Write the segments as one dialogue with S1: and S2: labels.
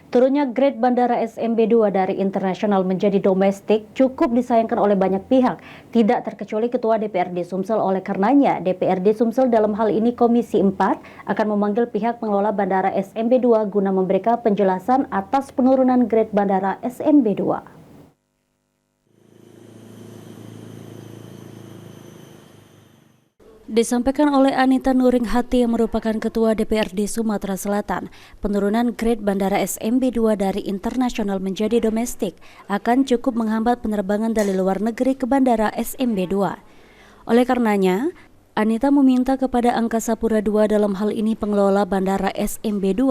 S1: Turunnya grade Bandara SMB2 dari internasional menjadi domestik cukup disayangkan oleh banyak pihak, tidak terkecuali Ketua DPRD Sumsel. Oleh karenanya, DPRD Sumsel dalam hal ini Komisi 4 akan memanggil pihak pengelola Bandara SMB2 guna memberikan penjelasan atas penurunan grade Bandara SMB2. Disampaikan oleh Anita Nuring Hati yang merupakan Ketua DPRD Sumatera Selatan, penurunan grade Bandara SMB2 dari internasional menjadi domestik akan cukup menghambat penerbangan dari luar negeri ke Bandara SMB2. Oleh karenanya, Anita meminta kepada Angkasa Pura II dalam hal ini pengelola Bandara SMB2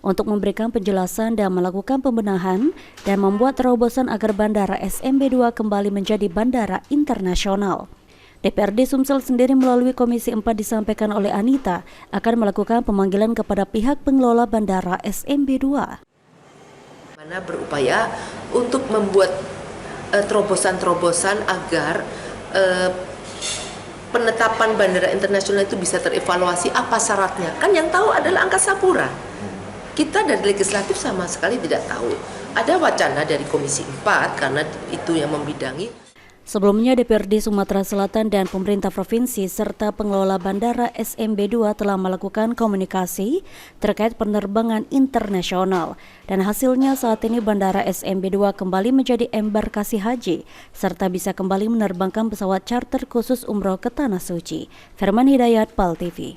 S1: untuk memberikan penjelasan dan melakukan pembenahan dan membuat terobosan agar Bandara SMB2 kembali menjadi bandara internasional. DPRD Sumsel sendiri melalui Komisi 4 disampaikan oleh Anita akan melakukan pemanggilan kepada pihak pengelola Bandara SMB2.
S2: Mana berupaya untuk membuat terobosan-terobosan agar penetapan bandara internasional itu bisa terevaluasi apa syaratnya. Kan yang tahu adalah Angkasa Pura. Kita dari legislatif sama sekali tidak tahu. Ada wacana dari Komisi 4 karena itu yang membidangi.
S1: Sebelumnya, DPRD Sumatera Selatan dan pemerintah provinsi serta pengelola Bandara SMB2 telah melakukan komunikasi terkait penerbangan internasional. Dan hasilnya saat ini Bandara SMB2 kembali menjadi embarkasi haji serta bisa kembali menerbangkan pesawat charter khusus umroh ke Tanah Suci. Firman Hidayat, PAL TV.